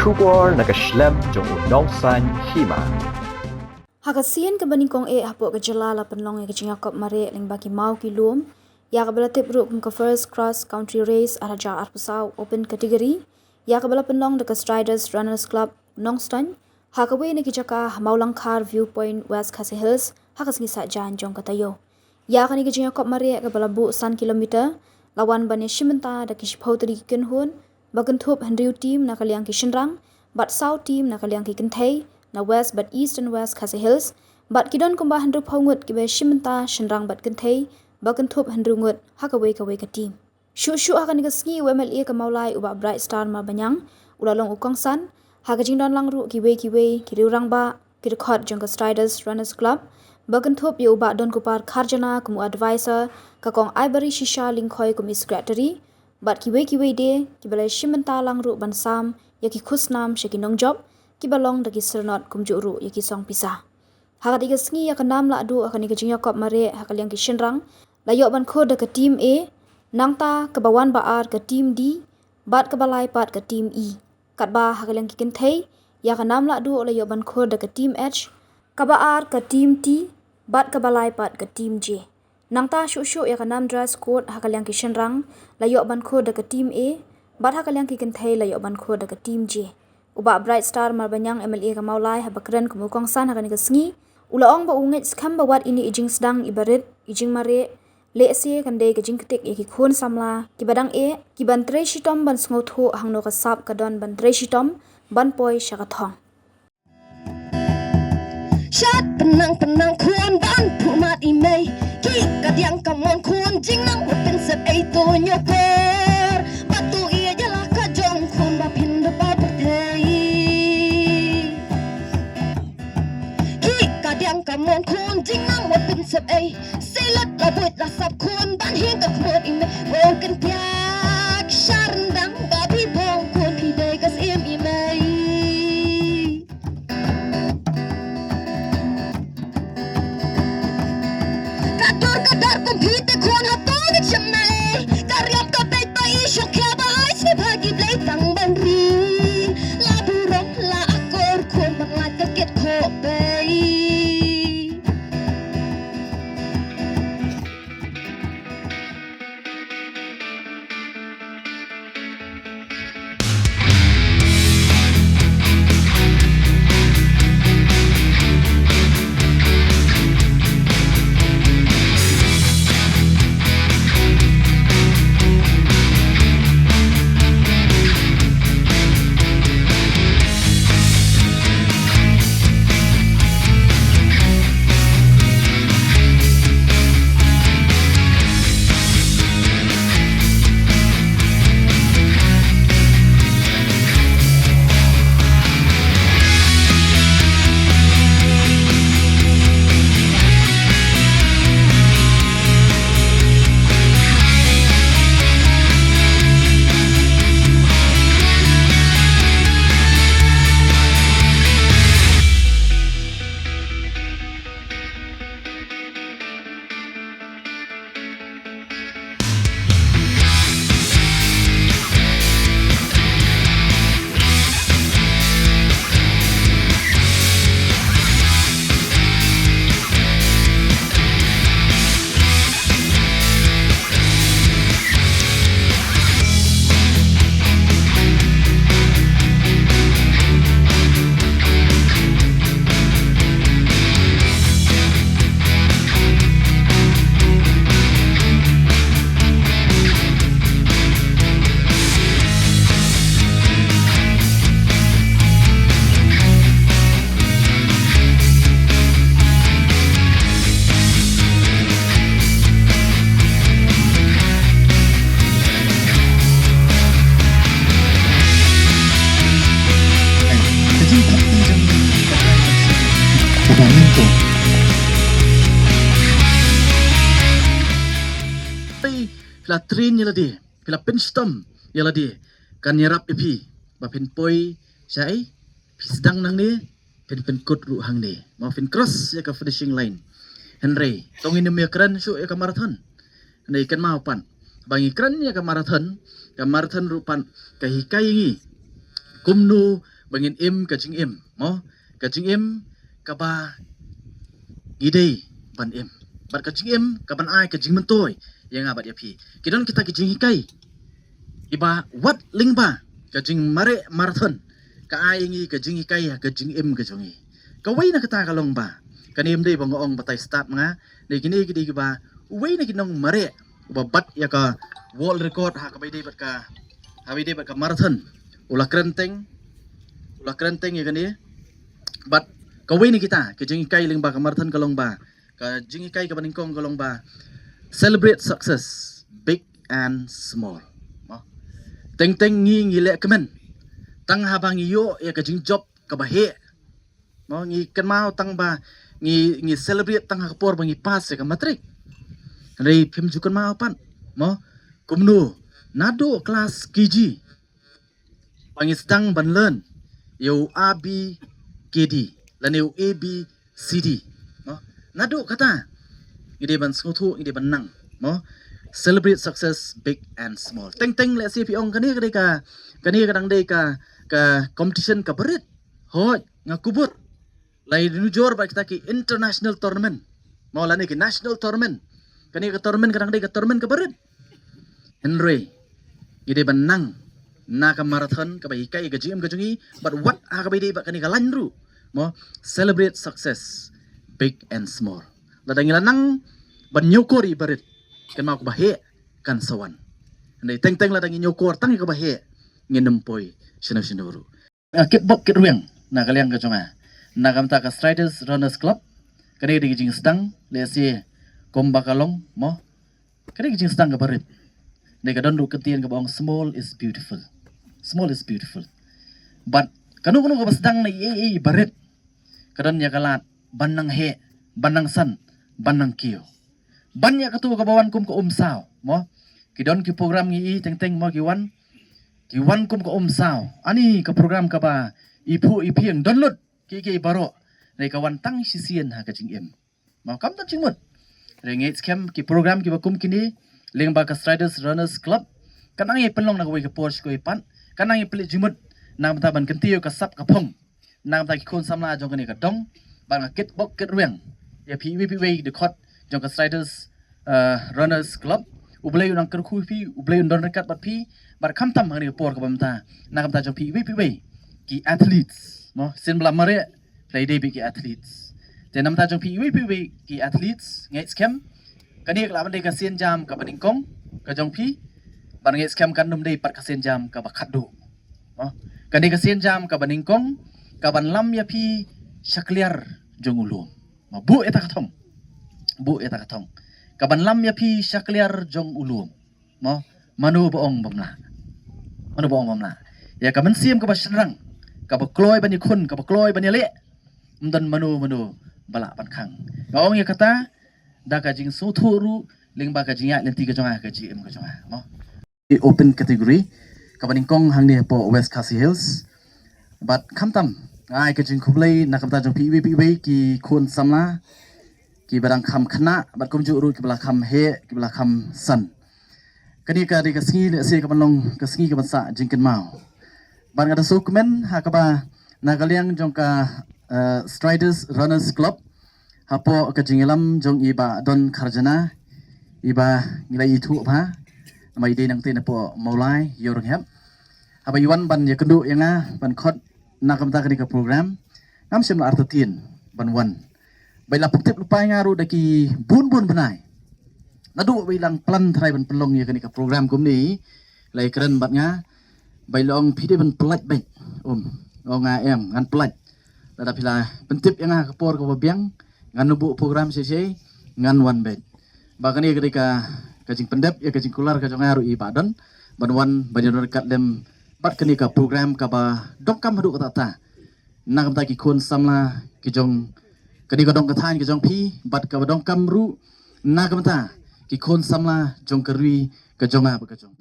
Shubor na kashlem jong unong san hima. Hakasian ke baning kong hapo ke jalala penlong ke jingakop mare ling baki mau ki lum ya ke bala tip group ke first cross country race araja arpusau open category ya ke bala penlong de Striders Runners Club Nongstan hakawe ne ki jaka Maulangkar Viewpoint West Khasi Hills hakas ngi sa jan jong katayo ya kan ke jingakop mare ke bala bu san kilometer lawan bane shimenta da ki shpautri ken hun bagan thup handriu team na kaliang ki shinrang bat south team na kaliang ki kenthai na west but east and west Khasi Hills bat kidon kumba handru phongut kibe shimenta shinrang bat kenthai bagan thup handru ngut hakawe ka team shu akan ga sngi WMLA ka maulai uba bright star ma banyang ulalong ukong san hakajing don langru kiwe kiriurang ba kirkhot jong ka Striders Runners Club bagan thup ye uba don kupar kharjana kumu advisor ka kong Ivory Shisha lingkhoi kum secretary bat kiwe de kibale shimenta langru bansam yaki khusnam shekinong job kibalong dagi sernot kumjuru yaki song pisah. Hakat iga sngi ya kanam la adu akan iga jingya kop mare hakal yang kishinrang layok ban ko da ke team A nangta ke bawan baar ke team D bat ke balai pat ke team E kat ba hakal yang kikin thai ya kanam la adu layok ban ko da ke team H ke baar ke team T bat ke balai pat ke team J nangta shu ya kanam dress code hakal yang kishinrang layok ban ko da ke team A bat hakal yang kikin thai layok ban ko da ke team J uba bright star marbanyang MLA ka maulai habakren kumukong san hakan ka sngi ulaong ba ungit skam ba wat ini ijing sedang ibarit ijing mare le se kandai ka jing ketik yaki khon samla kibadang e kiban tre shitom ban sngoth hangno ka sap ka don ban tre shitom ban poi shakathong shat penang khon ban pumat imei ki kadyang kamon khon jing nang wapen sep ei to nyokor batu ia jala ka jong khon ba pindo ba yang kamon khon jing nang wat pin sep ai selat la buat la sap khon ban hin ka khot im broken piak sharndang ba bi bong khon pi dai kas im imai kadar ko pi te khon ha to ni chamnai karyam ka pe pa i shok ya ba ai se bhagi blai tang ban ri la burong la akor khon bang la ka ket kho pe la train yala di pila penstom yala di kan yarap ipi ba pen poi sai pisdang nang ni pen kut ru hang ni ma pen cross ya ka finishing line Henry tong ini mekran su ya ka marathon nei kan ma pan bangi kran ya ka marathon rupan ka hikai ngi kumnu bangin im ka jing im mo ka jing im ka ba gidei ban im bat ka jing im ka ban ai ka jing mentoy yang abat ya pi kidon kita ka jing hikai iba wat lingba ka jing mare marathon ka ai ngi ka jing hikai ka jing im ka jongi ka wei na kata ka long ba kanim dei bang ong batai start nga nei kini ki ba wei na kinong mare ba bat ya ka world record ha ka bai dei bat ka marathon ula krenteng ya kani bat ka wei ni kita ke jing kai ling ba ka marathon ka long ba ka jing kai ka baningkong ka long ba celebrate success big and small teng ngi le kemen tang habang yo ya ka jing job ka ba he ngi kan mau tang ba ngi celebrate tang kapor bangi pas ka matrik rei phim jukan mau pan mo kumnu nado kelas KG bangi stang ban learn yo AB KD lan yo AB CD mo nado kata ide ban skutu ide ban nang mo celebrate success big and small teng le si pi ong kani ka kadang dei ka competition ka berit hoi ngakubur lai nujor ba kita ki international tournament mau lani ki national tournament kani ka tournament kadang dei ka tournament ka berit Henry ide ban nang na ka marathon ka bai kai ka gym ka jungi but what ha ka bai dei ba kani ka lanru mo celebrate success big and small ladang ilanang ban nyokori berit kan mau ka bahe kan sawan ndai teng ladang nyokor tang ka bahe nginempoi sinaru kitbok kitrueng na kaliang ka jonga na kamta ka Striders Runners Club kani di jing stang le si komba kalong mo kani jing stang ka barit ne ka don ru ketien ka bong small is beautiful but kanu ka basdang na barit kadon ya kalat banang he banang san banang kiyo banya ka tu ka bawan kum ka umsaw mo kidon ki program ngi teng mo kiwan kum ka umsaw ani ka program ka ba ipieng download ki baro nei kawan tang sisian ha ka jing em mau kam tan chingmut rengit scam ki program ki bakum kini leng ba ka Striders Runners Club kanang i penlong na ko Porsche ko ipan kanang i pli jimut nam ta ban kentiyo ka sap ka phong nam ta ki kon samla jong kani ka dong ban ka kit bok kit ruang ya pi we de khot jong ka Striders Runners Club ublay unang kerku pi ublay undon rekat bat pi bar kam tam ngani por ka bamta na kam ta jong pi we ki athletes mo sin bla mare play day ki athletes te nam ta jong pi ki athletes ngai scam kani ka ban de ka sin jam ka baning kong ka jong pi ban ngai scam kan num de pat ka sin jam ka ba khadu mo kani ka sin jam ka baning kong ka ban lam ya pi shakliar jong ulum mo bu eta ka thong ka ban lam ya pi shakliar jong ulum mo manu boong bamla ya ka man siam ka ba shrang ka ba kloy ban ikun ka ba kloy ban le mdan manu bala ban khang ngong ya kata da ka jing so thuru ling ba ka jing ya lenti ka jonga ka gm ka jonga mo the open category ka ban kong hang ne po West Khasi Hills but khamtam ai ka jing khublai na kamta jong pi ki khon samla ki barang kham khana bat kum ju ru ki bala kham he ki bala kham san kani ka ri ka singi le se ka ban long ka singi ka ban sa jingken mau ban ada dokumen ha ka ba na kaliang jong ka Striders Runners Club hapo ka jingilam jong iba don kharjana iba ngilai itu ba mai de nang te na po maulai yorong hep haba yuan ban ya kendu yanga ban khot na kam ta kani ka program ngam sim la artatin ban wan bai la putip lupai ngaru daki bun benai nadu bai lang plan thai ban pelong ya kani ka program kum ni lai keren bat nga bai long pide ban pelat bai nga em ngan pelat da pila pentip yang ka por ka biang ngan nubu program sesi ngan wan bai bakani ketika kajing pendep ya kajing kular ka jongaru i badan ban wan banyor kat lem bat kani ka program ka ba dokam hadu ka ta na kam ta ki khon samla ki jong kani ka dong ka than ki jong pi bat ka ba dong kam ru na kam ta ki khon samla jong karui ka jonga ba ka jong